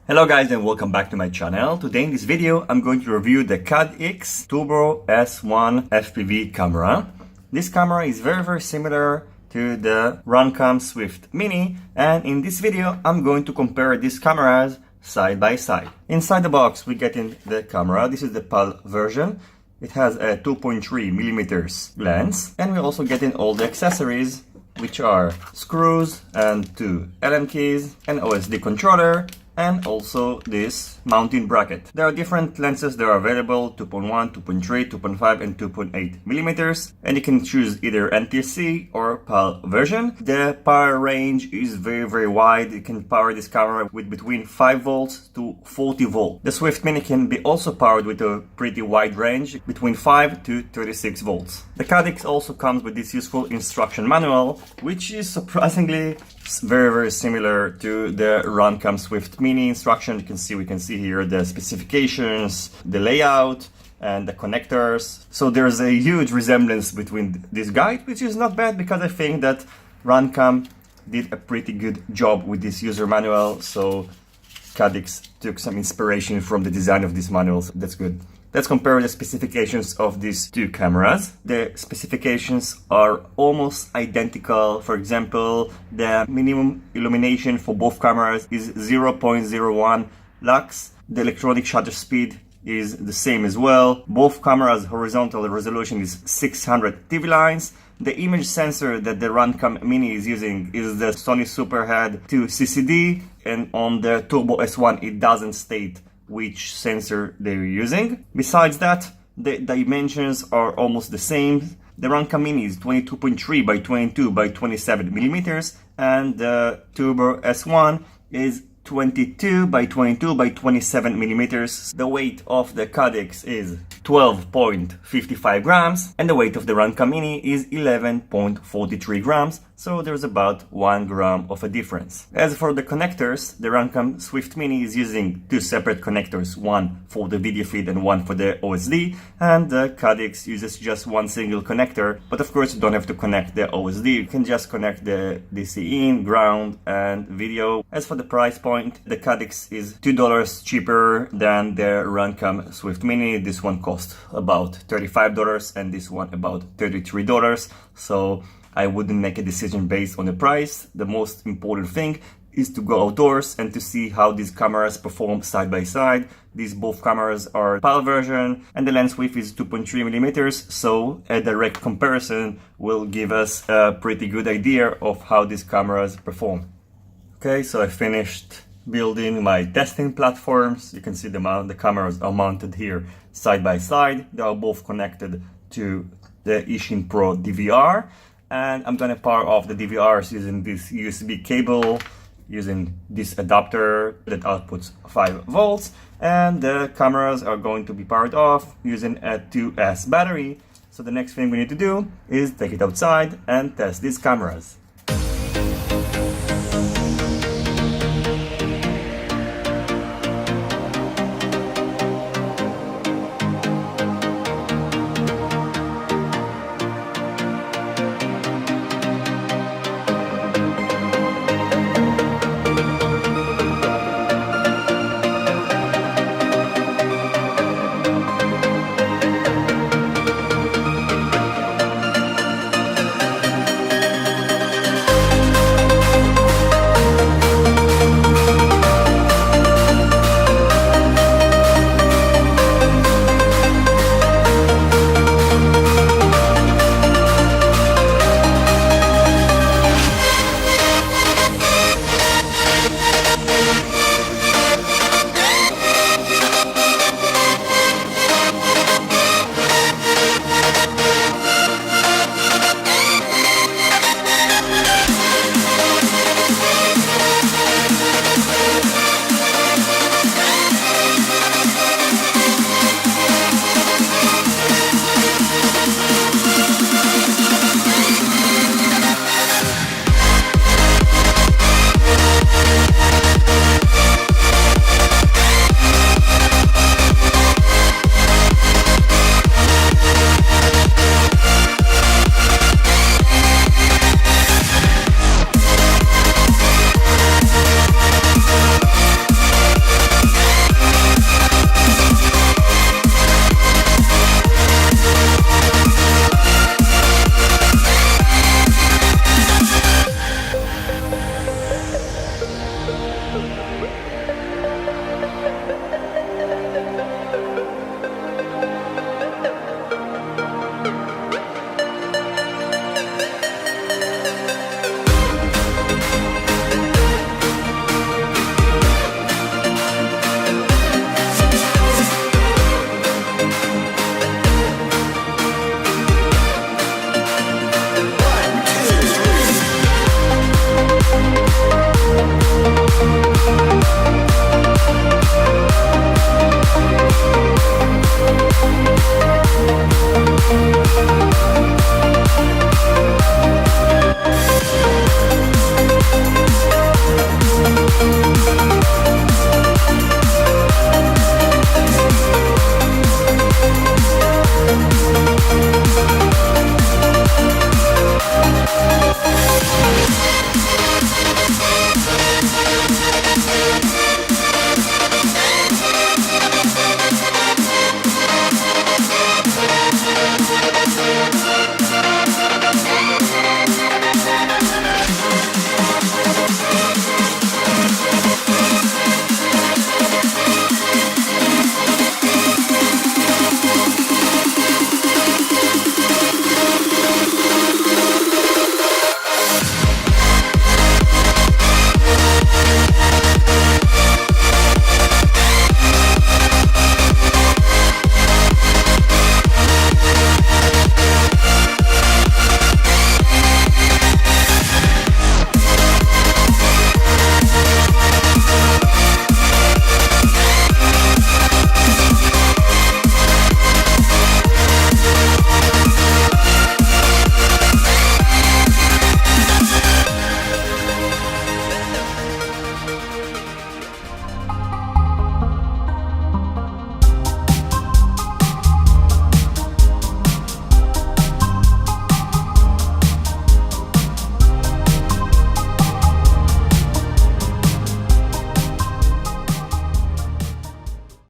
Hello guys and welcome back to my channel. Today in this video I'm going to review the Caddx Turbo S1 FPV camera. This camera is very similar to the Runcam Swift Mini, and in this video I'm going to compare these cameras side by side. Inside the box we get in the camera. This is the PAL version. It has a 2.3mm lens, and we also get in all the accessories, which are screws and two Allen keys, an OSD controller, and also this mounting bracket. There are different lenses that are available: 2.1, 2.3, 2.5 and 2.8mm, and you can choose either NTSC or PAL version. The power range is very wide. You can power this camera with between 5 volts to 40 volts. The Swift Mini can be also powered with a pretty wide range, between 5 to 36 volts. The Caddx also comes with this useful instruction manual, which is surprisingly very similar to the Runcam Swift Mini instruction. We can see here the specifications, the layout, and the connectors. So there's a huge resemblance between this guide, which is not bad because I think that Runcam did a pretty good job with this user manual. So Caddx took some inspiration from the design of this manual, so that's good. Let's compare the specifications of these two cameras. The specifications are almost identical. For example, the minimum illumination for both cameras is 0.01 lux. The electronic shutter speed is the same as well. Both cameras' horizontal resolution is 600 TV lines. The image sensor that the Runcam Mini is using is the Sony Superhead 2 CCD, and on the Turbo S1 it doesn't state which sensor they're using. Besides that, the dimensions are almost the same. The Runcam Mini is 22.3 by 22 by 27mm, and the Turbo S1 is 22 by 22 by 27mm. The weight of the Caddx is 12.55 grams, and the weight of the Runcam Mini is 11.43 grams, so there's about 1 gram of a difference. As for the connectors, the Runcam Swift Mini is using two separate connectors, one for the video feed and one for the OSD, and the Caddx uses just one single connector, but of course you don't have to connect the OSD, you can just connect the DC in, ground, and video. As for the price point, the Caddx is $2 cheaper than the Runcam Swift Mini. This one costs about $35 and this one about $33, so I wouldn't make a decision based on the price. The most important thing is to go outdoors and to see how these cameras perform side by side. These both cameras are PAL version and the lens width is 2.3mm, so a direct comparison will give us a pretty good idea of how these cameras perform. Okay, so I finished building my testing platforms. You can see the cameras are mounted here side by side. They are both connected to the Ishin Pro DVR, and I'm gonna power off the DVRs using this USB cable, using this adapter that outputs 5 volts, and the cameras are going to be powered off using a 2S battery. So the next thing we need to do is take it outside and test these cameras.